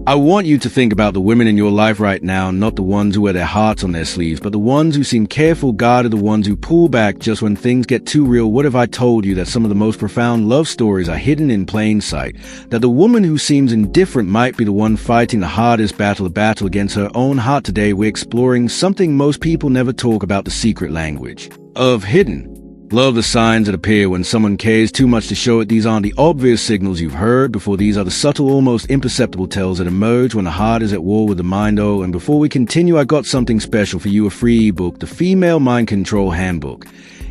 I want you to think about the women in your life right now, not the ones who wear their hearts on their sleeves, but the ones who seem careful, guarded, the ones who pull back just when things get too real. What if I told you that some of the most profound love stories are hidden in plain sight? That the woman who seems indifferent might be the one fighting the hardest battle, a battle against her own heart. Today we're exploring something most people never talk about, the secret language of hidden love, the signs that appear when someone cares too much to show it. These aren't the obvious signals you've heard before. These are the subtle, almost imperceptible tells that emerge when the heart is at war with the mind. Oh, and before we continue, I got something special for you, a free ebook, The Female Mind Control Handbook.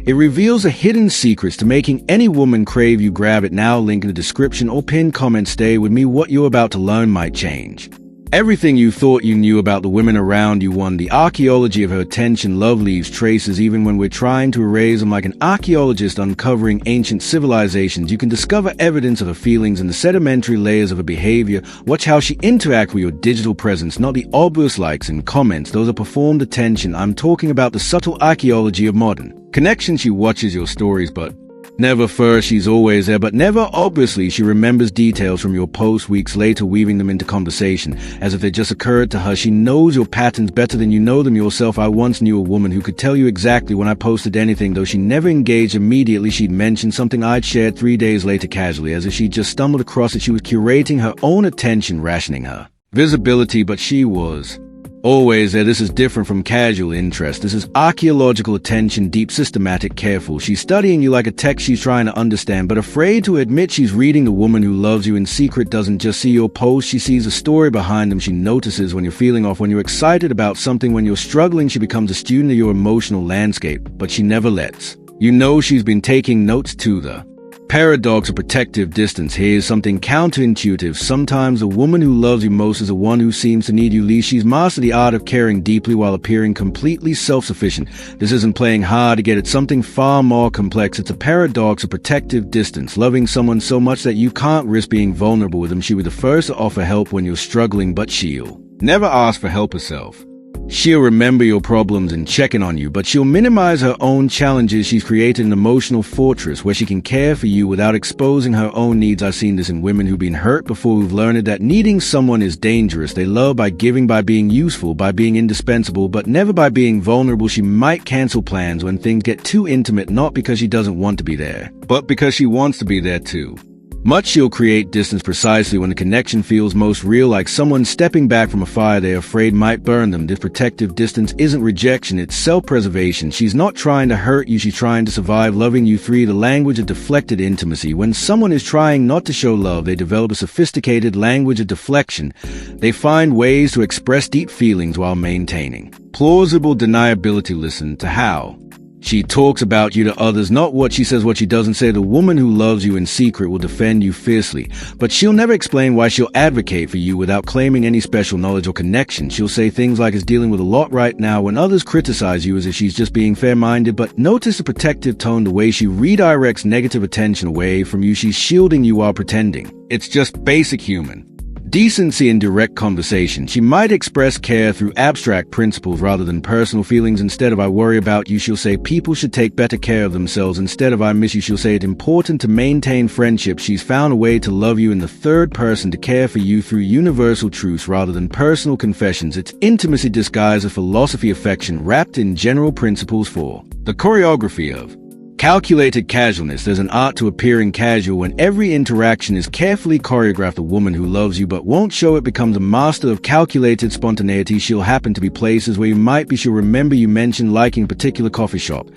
It reveals the hidden secrets to making any woman crave you. Grab it now, link in the description or pinned comment. Stay with me, what you're about to learn might change everything you thought you knew about the women around you. 1. The archaeology of her attention. Love leaves traces even when we're trying to erase them. Like an archaeologist uncovering ancient civilizations, you can discover evidence of her feelings in the sedimentary layers of her behavior. Watch how she interacts with your digital presence, not the obvious likes and comments. Those are performed attention. I'm talking about the subtle archaeology of modern connection. She watches your stories, but never first. She's always there, but never obviously. She remembers details from your posts weeks later, weaving them into conversation as if they just occurred to her. She knows your patterns better than you know them yourself. I once knew a woman who could tell you exactly when I posted anything, though she never engaged immediately. She'd mention something I'd shared 3 days later casually, as if she'd just stumbled across it. She was curating her own attention, rationing her visibility, but she was always there. This is different from casual interest. This is archaeological attention, deep, systematic, careful. She's studying you like a text she's trying to understand, but afraid to admit she's reading. The woman who loves you in secret doesn't just see your posts, she sees a story behind them. She notices when you're feeling off, when you're excited about something, when you're struggling. She becomes a student of your emotional landscape, but she never lets you know she's been taking notes. To the paradox of protective distance. Here's something counterintuitive. Sometimes the woman who loves you most is the one who seems to need you least. She's mastered the art of caring deeply while appearing completely self-sufficient. This isn't playing hard to get. It's something far more complex. It's a paradox of protective distance. Loving someone so much that you can't risk being vulnerable with them. She'll be the first to offer help when you're struggling, but she'll never ask for help herself. She'll remember your problems and check in on you, but she'll minimize her own challenges. She's created an emotional fortress where she can care for you without exposing her own needs. I've seen this in women who've been hurt before, who've learned that needing someone is dangerous. They love by giving, by being useful, by being indispensable, but never by being vulnerable. She might cancel plans when things get too intimate, not because she doesn't want to be there, but because she wants to be there too much. She'll create distance precisely when the connection feels most real, like someone stepping back from a fire they're afraid might burn them. This protective distance isn't rejection, it's self-preservation. She's not trying to hurt you, she's trying to survive loving you. 3. The language of deflected intimacy. When someone is trying not to show love, they develop a sophisticated language of deflection. They find ways to express deep feelings while maintaining plausible deniability. Listen to how she talks about you to others, not what she says, what she doesn't say. The woman who loves you in secret will defend you fiercely, but she'll never explain why. She'll advocate for you without claiming any special knowledge or connection. She'll say things like, "Is dealing with a lot right now," when others criticize you, as if she's just being fair-minded. But notice the protective tone, the way she redirects negative attention away from you. She's shielding you while pretending it's just basic human decency in direct conversation. She might express care through abstract principles rather than personal feelings. Instead of "I worry about you," she'll say people should take better care of themselves. Instead of "I miss you," she'll say it's important to maintain friendship. She's found a way to love you in the third person, to care for you through universal truths rather than personal confessions. It's intimacy disguised as philosophy, affection wrapped in general principles. 4. The choreography of calculated casualness. There's an art to appearing casual when every interaction is carefully choreographed. A woman who loves you but won't show it becomes a master of calculated spontaneity. She'll happen to be places where you might be. She'll remember you mentioned liking a particular coffee shop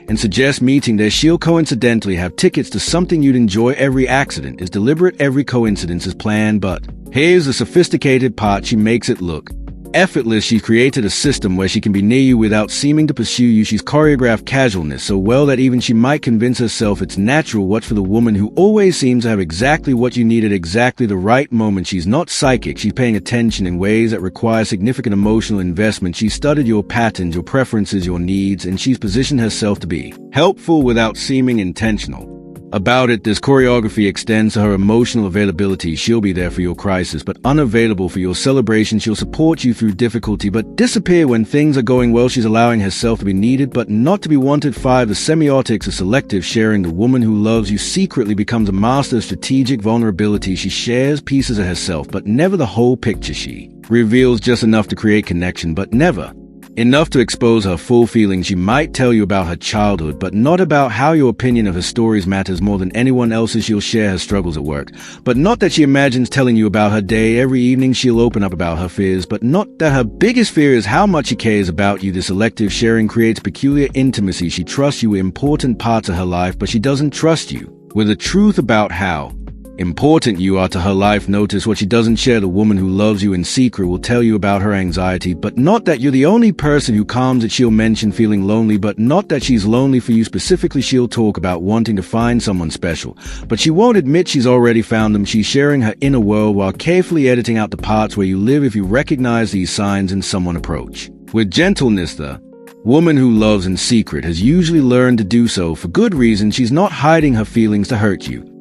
and suggest meeting there. She'll coincidentally have tickets to something you'd enjoy. Every accident is deliberate, every coincidence is planned. But here's the sophisticated part. She makes it look effortless. She's created a system where she can be near you without seeming to pursue you. She's choreographed casualness so well that even she might convince herself it's natural. Watch for the woman who always seems to have exactly what you need at exactly the right moment. She's not psychic. She's paying attention in ways that require significant emotional investment. She's studied your patterns, your preferences, your needs, and she's positioned herself to be helpful without seeming intentional. about it. This choreography extends to her emotional availability. She'll be there for your crisis, but unavailable for your celebration. She'll support you through difficulty, but disappear when things are going well. She's allowing herself to be needed, but not to be wanted. 5. The semiotics of selective sharing. The woman who loves you secretly becomes a master of strategic vulnerability. She shares pieces of herself, but never the whole picture. She reveals just enough to create connection, but never enough to expose her full feelings. She might tell you about her childhood, but not about how your opinion of her stories matters more than anyone else's. She'll share her struggles at work, but not that she imagines telling you about her day. Every evening she'll open up about her fears, but not that her biggest fear is how much she cares about you. This selective sharing creates peculiar intimacy. She trusts you with important parts of her life, but she doesn't trust you with the truth about how important you are to her life. Notice what she doesn't share. The woman who loves you in secret will tell you about her anxiety, but not that you're the only person who calms it. She'll mention feeling lonely, but not that she's lonely for you specifically. She'll talk about wanting to find someone special, but she won't admit she's already found them. She's sharing her inner world while carefully editing out the parts where you live. If you recognize these signs in someone, approach with gentleness. The woman who loves in secret has usually learned to do so for good reason. She's not hiding her feelings to hurt you.